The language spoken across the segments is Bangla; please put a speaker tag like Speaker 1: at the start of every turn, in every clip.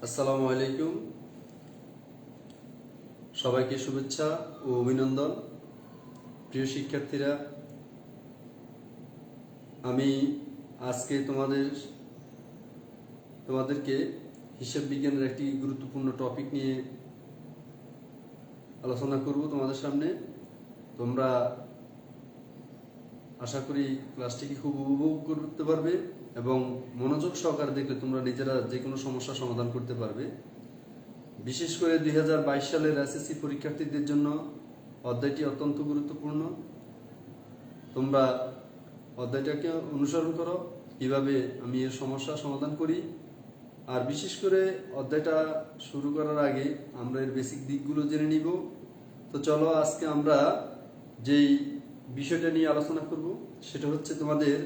Speaker 1: আসসালামু আলাইকুম। সবাইকে শুভেচ্ছা ও অভিনন্দন। প্রিয় শিক্ষার্থীরা, আমি আজকে তোমাদেরকে হিসাব বিজ্ঞানের একটি গুরুত্বপূর্ণ টপিক নিয়ে আলোচনা করব তোমাদের সামনে। তোমরা আশা করি ক্লাসটিকে খুব উপভোগ করতে পারবে এবং মনোযোগ সহকারে দেখলে তোমরা নিজেরা যে কোনো সমস্যার সমাধান করতে পারবে। বিশেষ করে 2022 সালের এসএসসি পরীক্ষার্থীদের জন্য অধ্যায়টি অত্যন্ত গুরুত্বপূর্ণ। তোমরা অধ্যায়টাকে অনুসরণ করো কিভাবে আমি এর সমস্যার সমাধান করি। আর বিশেষ করে অধ্যায়টা শুরু করার আগে আমরা এর বেসিক দিকগুলো জেনে নিব। তো চলো আজকে আমরা যেই বিষয়টা নিয়ে আলোচনা করব সেটা হচ্ছে তোমাদের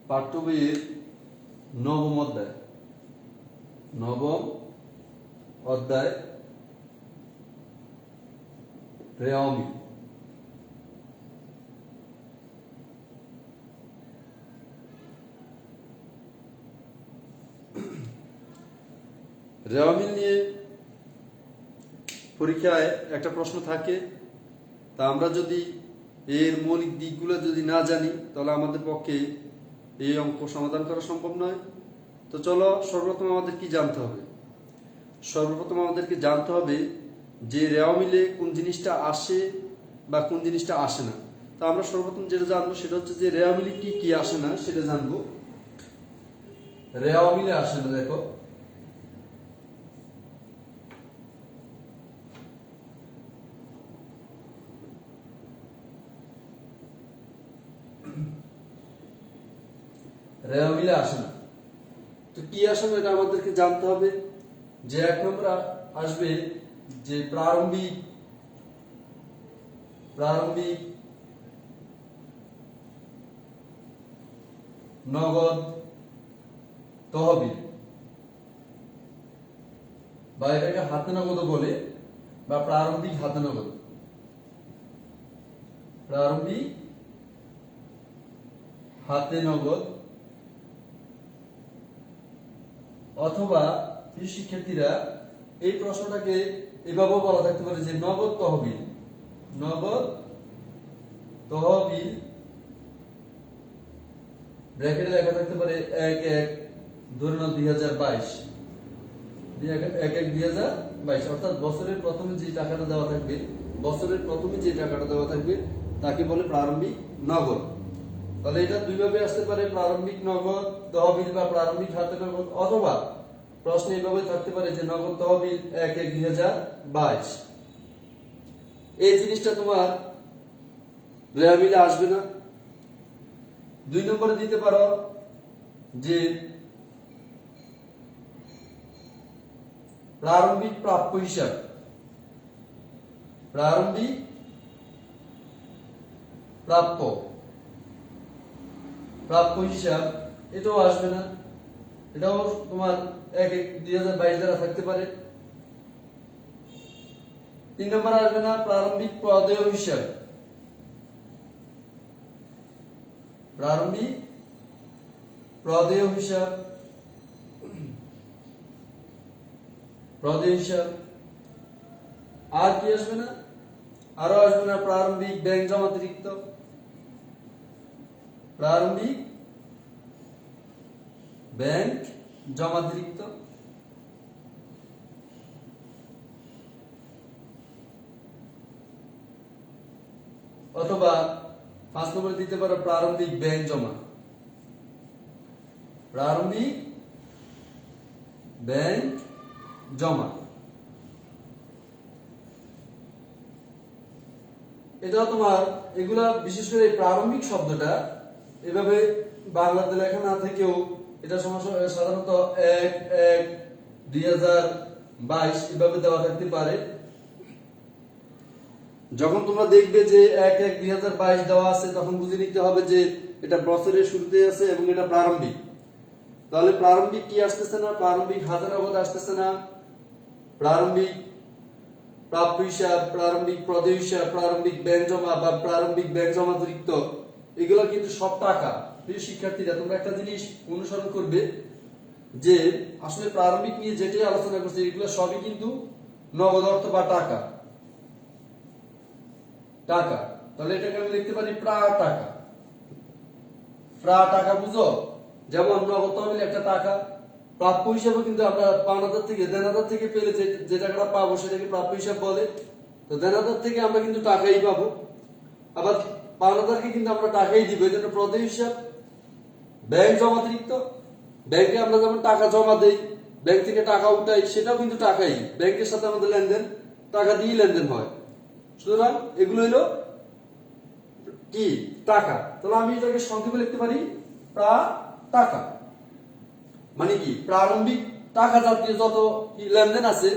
Speaker 1: পাঠ্য বইয়ের নবম অধ্যায় রেওয়ামিল। রেওয়ামিল নিয়ে পরীক্ষায় একটা প্রশ্ন থাকে, তা আমরা যদি এর মৌলিক দিকগুলো যদি না জানি তাহলে আমাদের পক্ষে এই অঙ্ক সমাধান করা সম্ভব নয়। তো চলো সর্বপ্রথম আমাদের কি জানতে হবে। সর্বপ্রথম আমাদেরকে জানতে হবে যে রেওয়ামিলে কোন জিনিসটা আসে বা কোন জিনিসটা আসে না। তো আমরা সর্বপ্রথম যেটা জানবো সেটা হচ্ছে যে রেওয়ামিলে কি কি আসে না সেটা জানবো। রেওয়ামিলে আসে না, দেখো রেওয়ামিলে আসে না। তো কি আসে না এটা আমাদেরকে জানতে হবে। যে এক নম্বর আসবে যে প্রারম্ভিক নগদ তহবিল, বা এটাকে হাতে নগদ বলে, বা প্রারম্ভিক হাতে নগদ, প্রারম্ভিক হাতে নগদ, অথবা প্রিয় শিক্ষার্থীরা এই প্রশ্নটাকে এভাবেও বলা থাকতে পারে যে নগদ তহবিল ব্র্যাকেটে লেখা থাকতে পারে 1/1 ধরে নাও 2022, অর্থাৎ বছরের প্রথমে যে টাকাটা দেওয়া থাকবে তাকে বলে প্রারম্ভিক নগদ। তাহলে এটা দুইভাবে আসতে পারে, প্রারম্ভিক নগদ তহবিল বা প্রারম্ভিক হাতে নগদ, অথবা প্রশ্ন এইভাবে থাকতে পারে যে নগদ তহবিল 1/1/2022। এই জিনিসটা তোমার রেওয়ামিলে আসবে না। 2 নম্বরে দিতে পারো যে প্রারম্ভিক প্রাপ্য হিসাব, প্রারম্ভিক প্রাপ্য হিসাব, এটাও আসবে না। এটাও তোমার 1/1/2022 দ্বারা থাকতে পারে। 3 নম্বর আসবে না প্রারম্ভিক প্রদেয় হিসাব, প্রারম্ভিক প্রদেয় হিসাব। আর কি আসবে না? আরো আসবে না প্রারম্ভিক ব্যাংক জমাতিরিক্ত, প্রারম্ভিক ব্যাংক জমাতিরিক্ত, অথবা 5 নম্বরে দিতে পারো প্রারম্ভিক ব্যাংক জমা, প্রারম্ভিক ব্যাংক জমা। এটা তোমার এগুলা বিশেষ করে এই প্রারম্ভিক শব্দটা এভাবে বাংলাতে লেখা না থেকেও এটা সাধারণত 1/1/2022 এভাবে দেওয়া থাকতে পারে। যখন তোমরা দেখবে যে 1/1/2022 দেওয়া আছে তখন বুঝে নিতে হবে যে এটা বছরের শুরুতে আছে এবং এটা প্রারম্ভিক। তাহলে প্রারম্ভিক কি আসতেছে না? প্রারম্ভিক হাতে নগদ আসতেছে না, প্রারম্ভিক প্রাপ্য হিসাব, প্রারম্ভিক প্রদেয় হিসাব, প্রারম্ভিক ব্যাংক জমা বা প্রারম্ভিক ব্যাংক জমাতিরিক্ত, এগুলো কিন্তু সব টাকা। প্রিয় শিক্ষার্থীরা তোমরা একটা জিনিস অনুসরণ করবে যে আসলে প্রারম্ভিক নিয়ে যেটাই আলোচনা করছি এগুলো সবই কিন্তু নগদ অর্থ বা টাকা। টাকা, তাহলে এটাকে আমি লিখতে পারি প্রা টাকা। প্রা টাকা বুঝো, যেমন নগদ তহবিল একটা টাকা, প্রাপ্য হিসাবে কিন্তু আমরা পাওনাদার থেকে দেনাদার থেকে পেলে যে টাকাটা পাবো সেটাকে প্রাপ্য হিসাব বলে। তো দেনাদার থেকে আমরা কিন্তু টাকাই পাবো, আবার পাওনাদারকে কিন্তু আমরা টাকাই দিব, এই জন্য প্রদেয় হিসাব। ব্যাংক জমাতিরিক্ত, ব্যাংকে আমরা যেমন টাকা জমা দেই, ব্যাংক থেকে টাকা উঠাই, সেটাও কিন্তু টাকাই, ব্যাংকের সাথে আমাদের লেনদেন টাকা দিয়ে লেনদেন হয়। সুতরাং এগুলো হলো কি টাকা। তাহলে আমি এটাকে সংক্ষেপে লিখতে পারি প্রা টাকা। মানে কি প্রারম্ভিক টাকা জাতীয় যত লেনদেন আছে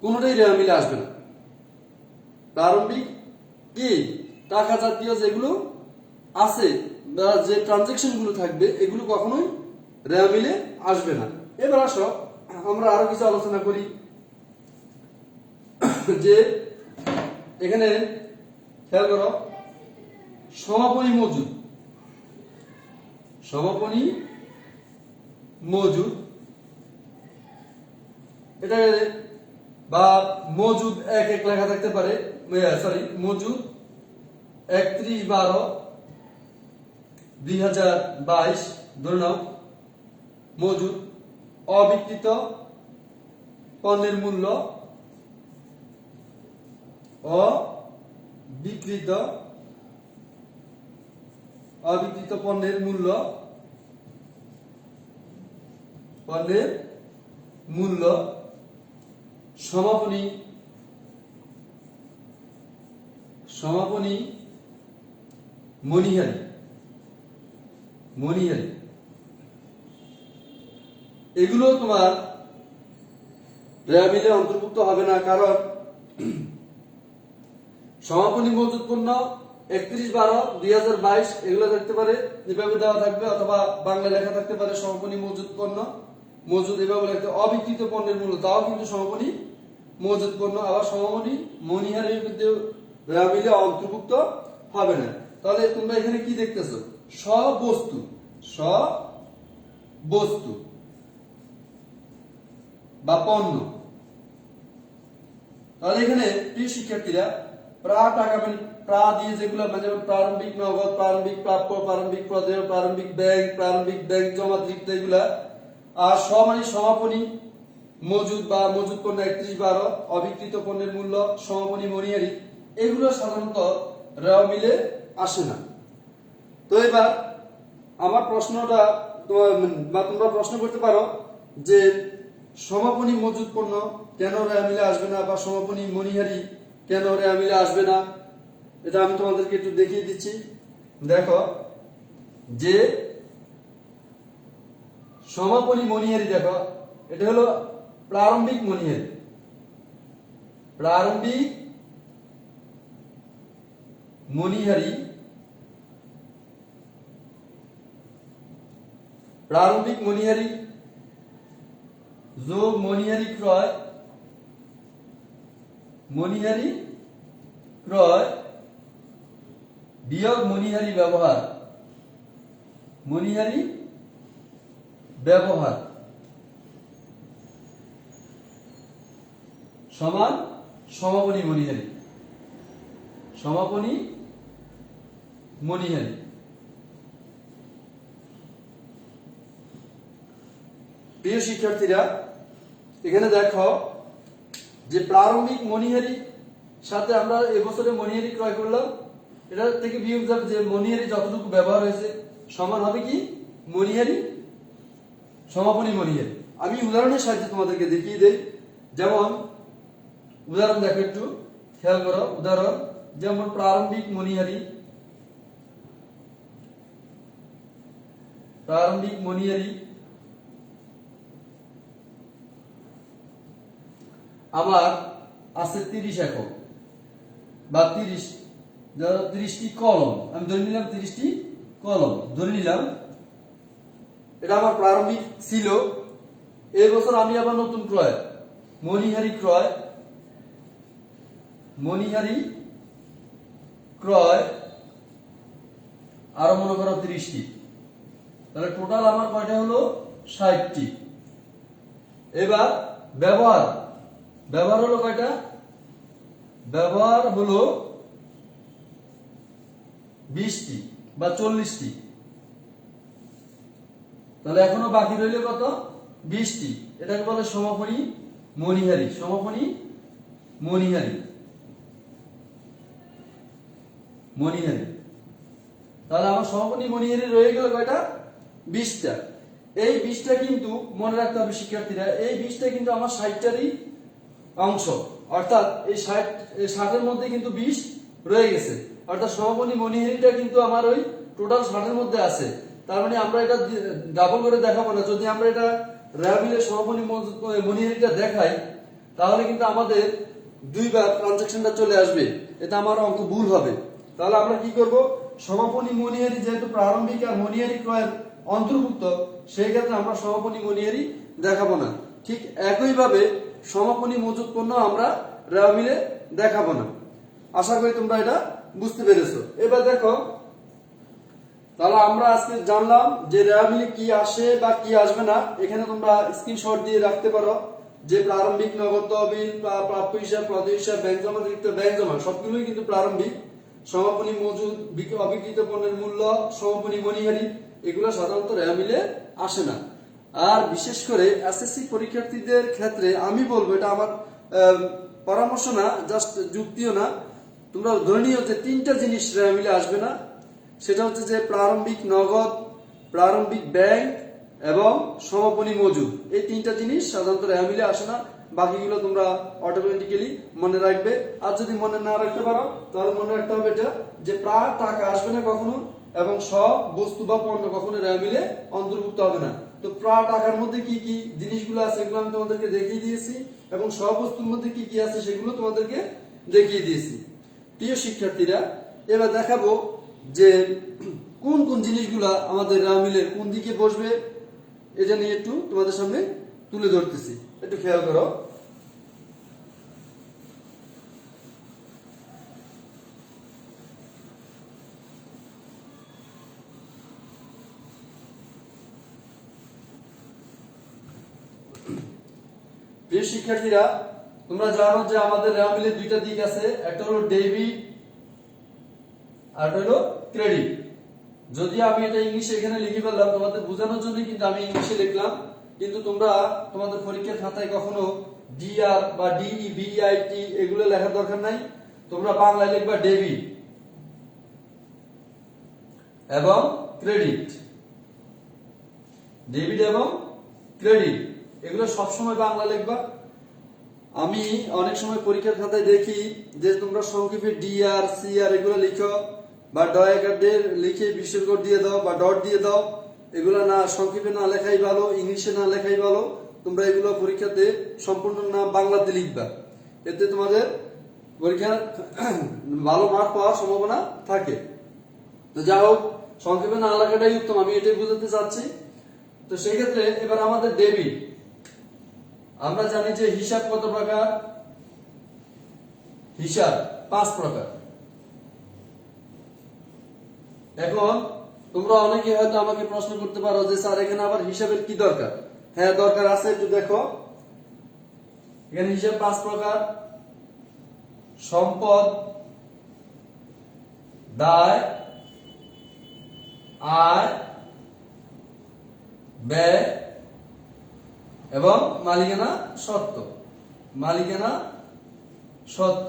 Speaker 1: কোনোটাই রেওয়া মিলে আসবে না। প্রারম্ভিক কি টাকা জাতীয় যেগুলো আছে বা যে ট্রানজেকশন গুলো থাকবে এগুলো কখনোই রেওয়া মিলে আসবে না। এবার আসো আমরা আরো কিছু আলোচনা করি, যে এখানে খেয়াল করো সমাপনী মজুদ। সমাপনী মজুদ এটা বা মজুদ এক এক লেখা থাকতে পারে, সরি মজুদ 31/12/2022 ধরে নাও। মজুদ অবিকৃত পণ্যের মূল্য, অবিকৃত পণ্যের মূল্য, সমাপনী মনিহারি এগুলো তোমার রেওয়া মিলে অন্তর্ভুক্ত হবে না, কারণ সমাপনী মজুদ পণ্য 31/12/2022 এগুলো থাকতে পারে, এভাবে দেওয়া থাকবে, অথবা বাংলা লেখা থাকতে পারে সমাপনী মজুদ পণ্য, মজুদ এভাবে লিখতে। অবিকৃত পণ্যের মূল্য তাও কিন্তু সমাপনী মজুদ পণ্য, আবার সমাপনী মনিহারির কিন্তু রেওয়া মিলে অন্তর্ভুক্ত হবে না। তাহলে তোমরা এখানে কি দেখতেছো? সবস্তু বা পণ্য। তাহলে এখানে প্রিয় শিক্ষার্থীরা প্রা টাকা মানে প্রা দিয়ে যেগুলো যেমন প্রারম্ভিক নগদ, প্রারম্ভিক প্রাপ্য, প্রারম্ভিক প্রদেয়, প্রারম্ভিক ব্যাংক জমাতিরিক্ত এগুলা, আর মানে সমাপনী মজুদ বা মজুদ পণ্য 31/12, অবিকৃত পণ্যের মূল্য, সমাপনী মনিহারি এগুলো সাধারণত রেওয়া মিলে আসে না। তো এবার আমার প্রশ্নটা বা তোমরা প্রশ্ন করতে পারো যে সমাপনী মজুদ পণ্য কেন রেওয়া মিলে আসবে না, বা সমাপনী মনিহারি কেন রেওয়া মিলে আসবে না, এটা আমি তোমাদেরকে একটু দেখিয়ে দিচ্ছি। দেখো যে সমাপনী মনিহারি, দেখো এটা হলো প্রারম্ভিক মনিহারি। প্রারম্ভিক মনিহারি যোগ মনিহারি ক্রয়, বিয়োগ মনিহারি ব্যবহার সমান সমাপনী মনিহারি। প্রিয় শিক্ষার্থীরা এখানে দেখো যে প্রারম্ভিক মনিহারি সাথে আমরা এবছরে মনিহারি ক্রয় করলাম, এটা থেকে বিয়োগ যাবে যে মনিহারি যতটুকু ব্যবহার হয়েছে সমান হবে কি সমাপনী মনিহারি। আমি উদাহরণের সাহায্যে তোমাদেরকে দেখিয়ে দেই। যেমন উদাহরণ দেখো, একটু খেয়াল করো। উদাহরণ যেমন প্রারম্ভিক মনিহারি আমার আছে 30 একক বা 30টি কলম, আমি ধরে নিলাম 30টি কলম ধরে নিলাম, এটা আমার প্রারম্ভিক ছিল। এই বছর আমি আবার নতুন ক্রয় মনিহারি ক্রয় আরো মনে করো 30টি, তাহলে টোটাল আমার কয়টা হলো 60টি। এবার ব্যবহার, ব্যবহার হলো কয়টা? ব্যবহার হলো 20টি বা 40টি। তাহলে এখনো বাকি রইল কত? 20টি। এটাকে বলে সমাপনী মণিহারি। সমাপনী মণিহারি, মণিহারি। তাহলে আমার সমাপনী মণিহারি রয়ে গেল কয়টা? 20টা। এই 20টা কিন্তু মনে রাখতে হবে শিক্ষার্থীরা, এই 20টা কিন্তু আমার 60টারই অংশ, অর্থাৎ এই 60-এর মধ্যে কিন্তু 20 রয়ে গেছে, অর্থাৎ সমাপনী মণিহারিটা কিন্তু আমার ওই টোটাল 60-এর মধ্যে আছে। তার মানে আমরা এটা ডাবল করে দেখাবো না। যদি আমরা এটা র্যাবিলের সমাপনী মণিহারিটা দেখাই তাহলে কিন্তু আমাদের দুইবার ট্রানজাকশনটা চলে আসবে, এটা আমার অঙ্ক ভুল হবে। তাহলে আমরা কি করব? সমাপনী মণিহারি যেহেতু প্রারম্ভিক আর মণিহারি ক্রয়ের অন্তর্ভুক্ত, সেই ক্ষেত্রে আমরা সমাপনী মণিহারি দেখাবো না। ঠিক একইভাবে সমাপনী মজুত পণ্য আমরা র্যাবিলে দেখাবো না। আশা করি তোমরা এটা বুঝতে পেরেছো। এবার দেখো, তাহলে আমরা আজকে জানলাম যে র্যাবিলে কি আসে বা কি আসবে না। এখানে তোমরা স্ক্রিনশট দিয়ে রাখতে পারো যে প্রারম্ভিক নগদ তহবিল, প্রাপ্য হিসাব, প্রদেয় হিসাব, ব্যাংক জমা, অতিরিক্ত ব্যাংক জমা সবগুলোই কিন্তু প্রারম্ভিক। সমাপনী মজুদ, অবিকৃত পণ্যের মূল্য, সমাপনী মণিহারি এগুলো সাধারণত র্যাবিলে আসে না। আর বিশেষ করে এসএসসি পরীক্ষার্থীদের ক্ষেত্রে আমি বলবো, এটা আমার পরামর্শ না, জাস্ট যুক্তিও না, তোমরা ধরে নিও যে 3টা জিনিস র্যাবিলে আসবে না। সেটা হচ্ছে যে প্রারম্ভিক নগদ, প্রারম্ভিক ব্যাংক এবং সমাপনী মজুদ। এই 3টা জিনিস সাধারণত র্যাবিলে আসে না। বাকিগুলো তোমরা অটোমেটিক্যালি মনে রাখবে। আর যদি মনে না রাখতে পারো তাহলে মনে রাখতে হবে এটা যে প্রায় টাকা আসবে না কখনো, এবং সব বস্তু বা পণ্য কখনো র্যাবিলে অন্তর্ভুক্ত হবে না। তো প্রায় টাকার মধ্যে কি কি জিনিসগুলো আছে এগুলো আমি তোমাদেরকে দেখিয়ে দিয়েছি, এবং সব বস্তুর মধ্যে কি কি আছে সেগুলো তোমাদেরকে দেখিয়ে দিয়েছি। প্রিয় শিক্ষার্থীরা, এবার দেখাবো যে কোন কোন জিনিসগুলা আমাদের র্যাবিলের কোন দিকে বসবে, এটা নিয়ে একটু তোমাদের সামনে তুলে ধরতেছি, একটু খেয়াল করো। প্রিয় শিক্ষার্থীরা, তোমরা জানো যে আমাদের র্যাবিলের 2টা দিক আছে, একটা হলো ডেবিট আর হলো ক্রেডিট। যদি আমি এটা ইংলিশে এখানে লিখে ফেললাম তোমাদের বোঝানোর জন্য, কিন্তু আমি ইংলিশে লিখলাম, কিন্তু তোমরা তোমাদের পরীক্ষার খাতায় কখনো ডিআর বা ডিই বিআইটি এগুলো লেখার দরকার নাই। তোমরা বাংলায় লিখবা ডেবিট এবং ক্রেডিট, ডেবিট এবং ক্রেডিট এগুলো সবসময় বাংলা লিখবা। আমি অনেক সময় পরীক্ষার খাতায় দেখি যে তোমরা সংক্ষেপে ডিআর সিআর এগুলো লিখো, বা ডয়াকার লিখে বিস্ময় দিয়ে দাও বা ডট দিয়ে দাও। এগুলো না, সংক্ষেপে না লেখাই ভালো, ইংলিশে না লেখাই ভালো। তোমরা এগুলো পরীক্ষাতে সম্পূর্ণ নাম বাংলাতে লিখবা, এতে তোমাদের পরীক্ষার ভালো মার্ক পাওয়ার সম্ভাবনা থাকে। তো যা হোক, সংক্ষেপে না লেখাটাই উত্তম, আমি এটাই বোঝাতে চাচ্ছি। তো সেই ক্ষেত্রে এবার আমাদের ডেবিট, আমরা জানি যে হিসাব কত প্রকার? হিসাব 5 প্রকার। এখন তোমরা অনেকে হয়তো আমাকে প্রশ্ন করতে পারো যে স্যার এখানে আবার হিসাবের কি দরকার? হ্যাঁ, দরকার আছে, একটু দেখো। এখানে হিসাব 5 প্রকার: সম্পদ, দায়, আয়, ব্যয় এবং মালিকানা সত্ত্ব। মালিকানা সত্ত্ব।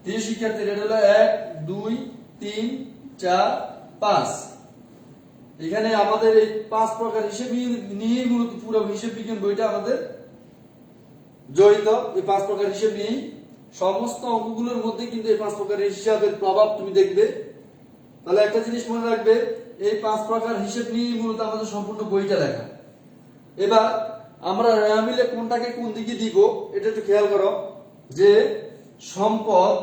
Speaker 1: প্রিয় শিক্ষার্থীরা, এটা হলো 1, 2, 3, 4, 5। এখানে আমাদের এই 5 প্রকার হিসেব নিয়ে মূলত পুরো হিসেব বিজ্ঞান বইটা আমাদের জড়িত। এই 5 প্রকার হিসেব নিয়ে সমস্ত অঙ্কগুলোর মধ্যে কিন্তু এই 5 প্রকার হিসাবের প্রভাব তুমি দেখবে। তাহলে একটা জিনিস মনে রাখবে, এই 5 প্রকার হিসেব নিয়ে মূলত আমাদের সম্পূর্ণ বইটা লেখা। এবার আমরা র্যাবিলে কোনটাকে কোন দিকে দিব এটা একটু খেয়াল করো, যে সম্পদ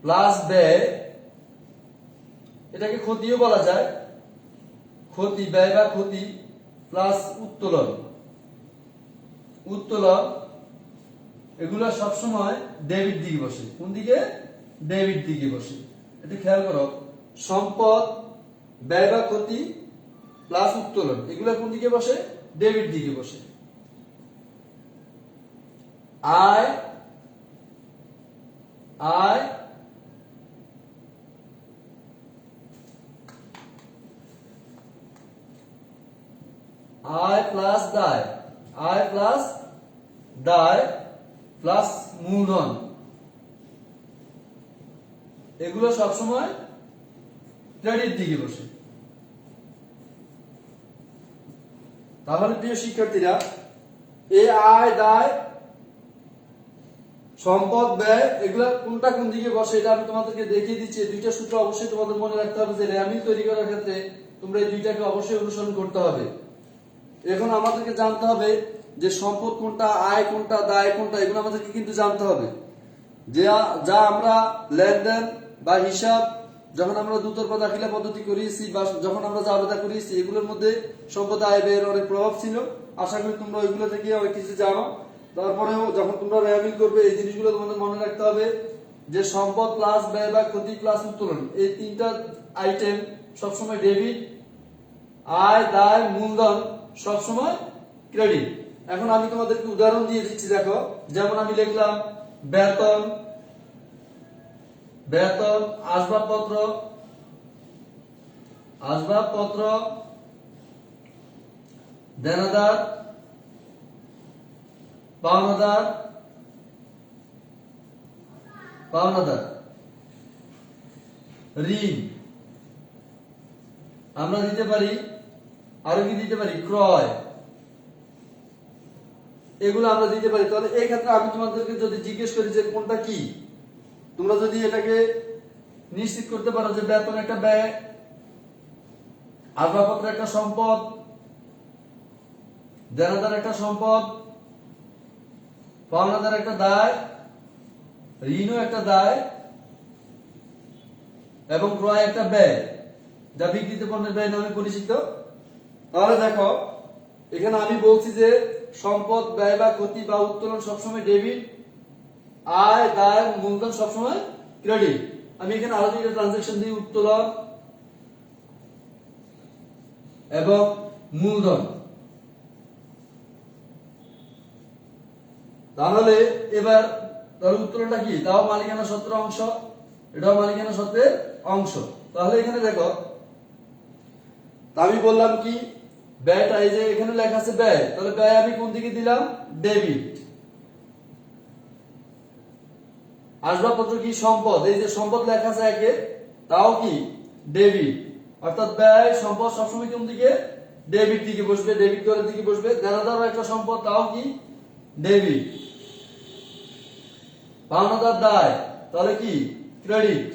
Speaker 1: প্লাস ব্যয়, এটাকে ক্ষতিও বলা যায়, ক্ষতি, ব্যয় বা ক্ষতি প্লাস উত্তোলন। উত্তোলন এগুলো সবসময় ডেবিট দিকে বসে। কোন দিকে? ডেবিট দিকে বসে। এটা খেয়াল করো, সম্পদ, ব্যয় বা ক্ষতি প্লাস উত্তোলন এগুলো কোন দিকে বসে? ডেবিট দিকে বসে। আয় আয় আয় প্লাস দায়, আয় প্লাস দায় প্লাস মূলধন এগুলো সবসময় ক্রেডিট দিকে বসে। তাহলে প্রিয় শিক্ষার্থীরা, এই আয় দায় সম্পদ ব্যয় এগুলা কোনটা কোন দিকে বসে এটা আমি তোমাদেরকে দেখিয়ে দিচ্ছি। এই দুইটা সূত্র অবশ্যই তোমাদের মনে রাখতে হবে যে র্যামিল তৈরি করার ক্ষেত্রে তোমরা এই দুইটাকে অবশ্যই অনুসরণ করতে হবে। এখন আমাদেরকে জানতে হবে যে সম্পদ কোনটা, আয় কোনটা, দায় কোনটা, এগুলো আমাদেরকে কিন্তু জানতে হবে। যা আমরা লেনদেন বা হিসাব যখন আমরা দুতরফা দাখিলা পদ্ধতি করিয়েছি বা যখন আমরা জাবেদা করিয়েছি এগুলোর মধ্যে সম্পদ আয় ব্যয়ের অনেক প্রভাব ছিল। আশা করি তোমরা ওইগুলো থেকে অনেক কিছু জানো। তারপরেও যখন তোমরা র্যামিল করবে এই জিনিসগুলো তোমাদের মনে রাখতে হবে যে সম্পদ প্লাস ব্যয় বা ক্ষতি প্লাস উত্তোলন এই তিনটা আইটেম সবসময় ডেবিট, আয় দায় মূলধন সবসময় ক্রেডিট। এখন আমি তোমাদেরকে উদাহরণ দিয়ে দিচ্ছি, দেখো। যেমন আমি লিখলাম বেতন, বেতন, আসবাবপত্র, আসবাবপত্র, দেনাদার, পাওনাদার, পাওনাদার, ঋণ আমরা দিতে পারি, আরো কি দিতে পারি? ক্রয়, এগুলো আমরা দিতে পারি। তাহলে এই ক্ষেত্রে আমি তোমাদেরকে যদি জিজ্ঞেস করি যে কোনটা কি, তোমরা যদি এটাকে নিশ্চিত করতে পারো যে বেতন একটা ব্যয়, আসবাবপত্র একটা সম্পদ, দেনাদার একটা সম্পদ, পাওনাদার একটা দায়, ঋণও একটা দায় এবং ক্রয় একটা ব্যয় যা বিক্রিত পণ্যের ব্যয় নামে পরিচিত। তাহলে দেখো এখানে আমি বলছি যে সম্পদ ব্যয় বা ক্ষতি বা উত্তোলন সবসময় ডেবিট, আয় দায় মূলধন সবসময় ক্রেডিট। আমি এখানে আরো দুইটা ট্রানজাকশন দিই, উত্তোলন এবং মূলধন। তাহলে এবার তাহলে উত্তোলনটা কি? তাও মালিকানা সত্ত্বের অংশ, এটাও মালিকানা সত্ত্বের অংশ। তাহলে এখানে দেখো আমি বললাম কি ব্যয়টা, এই যে এখানে লেখা আছে ব্যয়, তাহলে ব্যয় আমি কোন দিকে দিলাম? ডেবিট। আসবাবপত্র কি? সম্পদ, এই যে সম্পদ লেখা আছে একে, তাও কি? ডেবিট। অর্থাৎ ব্যয় সম্পদ সবসময় কোন দিকে? ডেবিট দিকে বসবে, ডেবিট করার দিকে বসবে। দেনাদার একটা সম্পদ, তাও কি? ডেবিট। পাওনাদার দায়, তাহলে কি? Credit,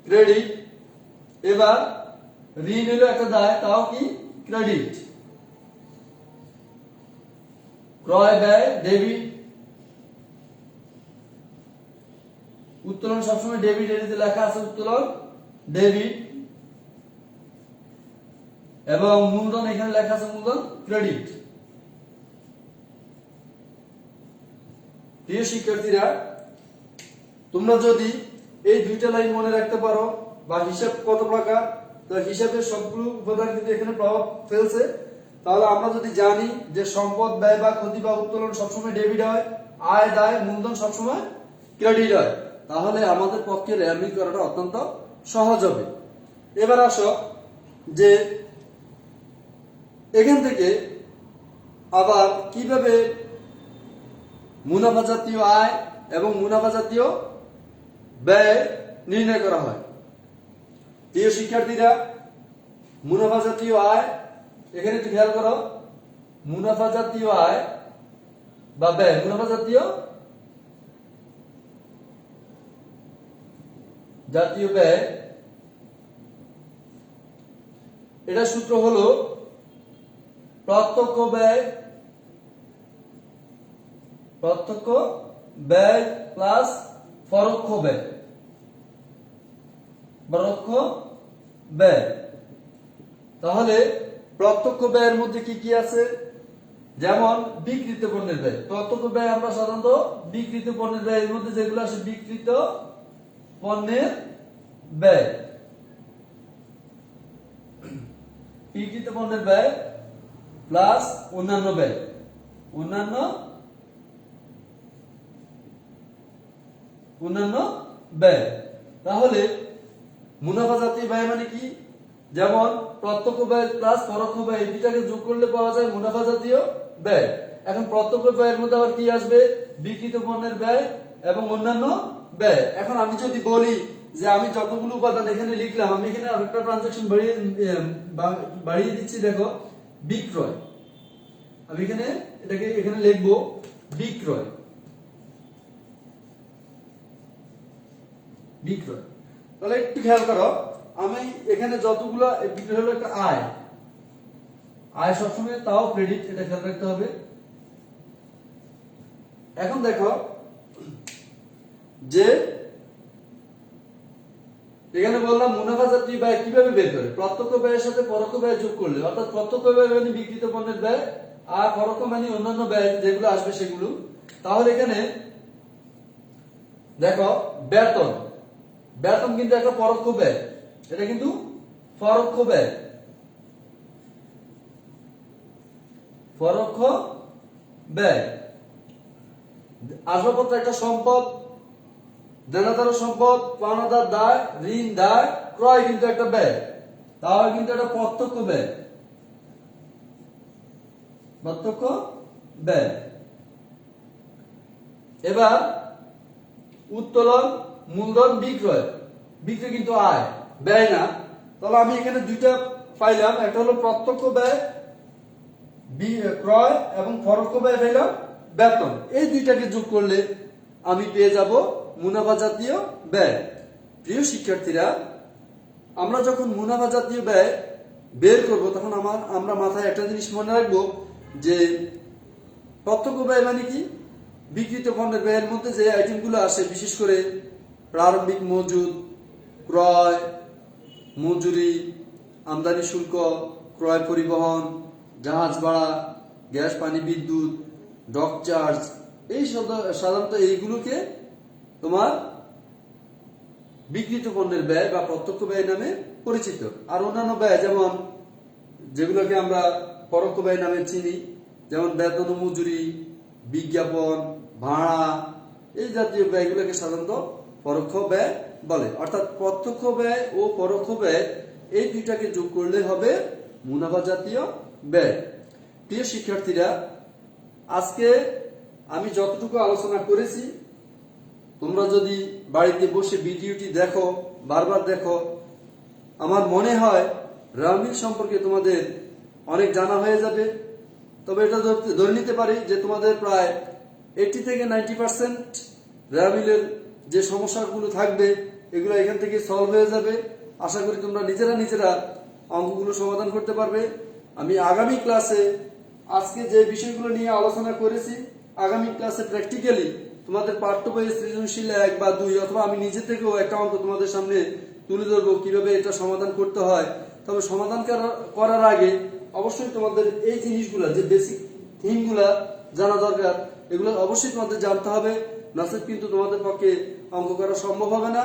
Speaker 1: credit. এবার ঋণ হলো একটা দায়, তাও কি? ক্রেডিট। ক্রয় ব্যয় ডেবিট, উত্তোলন সবসময় ডেবিট, এটিতে লেখা আছে উত্তোলন ডেবিট এবং মূলধন এখানে লেখা আছে মূলধন ক্রেডিট। প্রিয় শিক্ষার্থীরা, তোমরা যদি এই দুইটা লাইন মনে রাখতে পারো বা হিসাব কত প্রকার, তো হিসাবের সবগুলো উপাদান কিন্তু এখানে প্রভাব ফেলছে। তাহলে আমরা যদি জানি যে সম্পদ ব্যয় বা ক্ষতি বা উত্তোলন সবসময় ডেবিট হয়, আয় দায় মূলধন সবসময় ক্রেডিট হয়, তাহলে আমাদের পক্ষে র্যামিল করাটা অত্যন্ত সহজ হবে। এবার আসো যে এখান থেকে আবার কিভাবে মুনাফা জাতীয় আয় এবং মুনাফা জাতীয় ব্যয় নির্ণয় করা হয়। প্রিয় শিক্ষার্থীরা, মুনাফা জাতীয় আয় এখানে একটু খেয়াল করো, মুনাফা জাতীয় আয় বা ব্যয়, মুনাফা জাতীয় ব্যয়, এটা সূত্র হলো প্রত্যক্ষ ব্যয় প্লাস পরোক্ষ ব্যয়, পরোক্ষ ব্যয়। তাহলে প্রত্যক্ষ ব্যয়ের মধ্যে কি কি আছে? যেমন বিক্রিত পণ্যের ব্যয়। প্রত্যক্ষ ব্যয় আমরা সাধারণত বিক্রিত পণ্যের ব্যয়ের মধ্যে যেগুলো আসে, বিক্রিত পণ্যের ব্যয়। বিক্রিত পণ্যের ব্যয় প্লাস অন্যান্য ব্যয়, অন্যান্য ব্যয়। তাহলে মুনাফা জাতীয় ব্যয় মানে কি? যেমন প্রত্যক্ষ ব্যয় প্লাস পরোক্ষ ব্যয়, এই দুটাকে যোগ করলে পাওয়া যায় মুনাফা জাতীয় ব্যয়। এখন প্রত্যক্ষ ব্যয়ের মধ্যে আবার কি আসবে? বিক্রিত পণ্যের ব্যয় এবং অন্যান্য ব্যয়। এখন আমি যদি বলি যে আমি যতগুলো উপাদান এখানে লিখলাম, আমি এখানে আরেকটা ট্রানজাকশন বাড়িয়ে দিচ্ছি, দেখো বিক্রয়। আমি এটাকে এখানে লিখবো বিক্রয়। তাহলে একটু খেয়াল করো, আমি এখানে যতগুলো বিক্রয় হলো একটা আয় সবসময় তাও ক্রেডিট, এটা খেয়াল রাখতে হবে। এখন দেখো যে এখানে বললাম মুনাফা জাতীয় ব্যয় কিভাবে বের করে, প্রত্যক্ষ ব্যয়ের সাথে পরোক্ষ ব্যয় যোগ করলে, অর্থাৎ প্রত্যক্ষ ব্যয় মানে বিক্রিত পণ্যের ব্যয় আর পরোক্ষ মানে অন্যান্য ব্যয় যেগুলো আসবে সেগুলো। তাহলে এখানে দেখো বেতন কিন্তু একটা পরোক্ষ ব্যয়, এটা কিন্তু পরোক্ষ ব্যয়, আসবাবপত্র একটা সম্পদ, দেনাদার সম্পদ, পাওনাদার দায়, ঋণ দায়, ক্রয় কিন্তু একটা ব্যয়, তাহলে কিন্তু একটা প্রত্যক্ষ ব্যয়। এবার উত্তোলন, মূলধন, বিক্রয় কিন্তু আয়, ব্যয় না। তাহলে আমি এখানে দুইটা পাইলাম, একটা হলো প্রত্যক্ষ ব্যয় ক্রয় এবং পরোক্ষ ব্যয় পাইলাম বেতন। এই দুইটাকে যোগ করলে আমি পেয়ে যাব মুনাফা জাতীয় ব্যয়। প্রিয় শিক্ষার্থীরা, আমরা যখন মুনাফা জাতীয় ব্যয় বের করব তখন আমরা মাথায় একটা জিনিস মনে রাখবো যে প্রত্যক্ষ ব্যয় মানে কি? বিক্রিত পণ্যের ব্যয়ের মধ্যে যে আইটেমগুলো আসে, বিশেষ করে প্রারম্ভিক মজুদ, ক্রয়, মজুরি, আমদানি শুল্ক, ক্রয় পরিবহন, জাহাজ ভাড়া, গ্যাস পানি বিদ্যুৎ, ডক চার্জ, এই সাধারণত এইগুলোকে তোমার বিক্রিত পণ্যের ব্যয় বা প্রত্যক্ষ ব্যয় নামে পরিচিত। আর অন্যান্য ব্যয় যেমন যেগুলোকে আমরা পরোক্ষ ব্যয় নামে চিনি, যেমন বেতন ও মজুরি, বিজ্ঞাপন, ভাড়া, এই জাতীয় ব্যয়গুলোকে সাধারণত পরোক্ষ ব্যয় বলে। অর্থাৎ প্রত্যক্ষ ব্যয় ও পরোক্ষ ব্যয় এই দুইটাকে যোগ করলে হবে মুনাফা জাতীয় ব্যয়। প্রিয় শিক্ষার্থীরা, আজকে আমি যতটুকু আলোচনা করেছি, তোমরা যদি বাড়িতে বসে ভিডিওটি দেখো, বারবার দেখো, আমার মনে হয় রামিল সম্পর্কে তোমাদের অনেক জানা হয়ে যাবে। তবে এটা ধরে নিতে পারি যে তোমাদের প্রায় 80 থেকে 90% রামিলের যে সমস্যাগুলো থাকবে এগুলো এখান থেকে সলভ হয়ে যাবে। আশা করি তোমরা নিজেরা অঙ্কগুলো সমাধান করতে পারবে। আমি আগামী ক্লাসে আজকে যে বিষয়গুলো নিয়ে আলোচনা করেছি, আগামী ক্লাসে প্র্যাকটিক্যালি তোমাদের পাঠ্য বইয়ের সৃজনশীল 1 বা 2 অথবা আমি নিজে থেকেও একটা অঙ্ক তোমাদের সামনে তুলে ধরবো কিভাবে এটা সমাধান করতে হয়। তবে সমাধান করার আগে অবশ্যই তোমাদের এই জিনিসগুলো, যে বেসিক থিমগুলা জানা দরকার, এগুলো অবশ্যই তোমাদের জানতে হবে, নচেত কিন্তু তোমাদের পক্ষে অঙ্ক করা সম্ভব হবে না।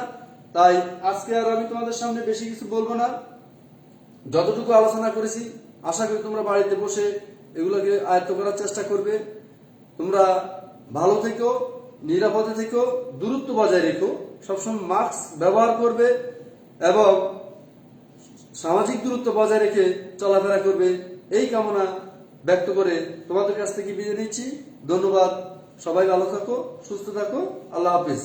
Speaker 1: তাই আজকে আর আমি তোমাদের সামনে বেশি কিছু বলবো না। যতটুকু আলোচনা করেছি আশা করি তোমরা বাড়িতে বসে এগুলোকে আয়ত্ত করার চেষ্টা করবে। তোমরা ভালো থেকো, নিরাপদে থেকো, দূরত্ব বজায় রেখো, সবসময় মাস্ক ব্যবহার করবে এবং সামাজিক দূরত্ব বজায় রেখে চলাফেরা করবে, এই কামনা ব্যক্ত করে তোমাদের কাছ থেকে বিদায় নিচ্ছি। ধন্যবাদ। সবাই ভালো থাকো, সুস্থ থাকো। আল্লাহ হাফিজ।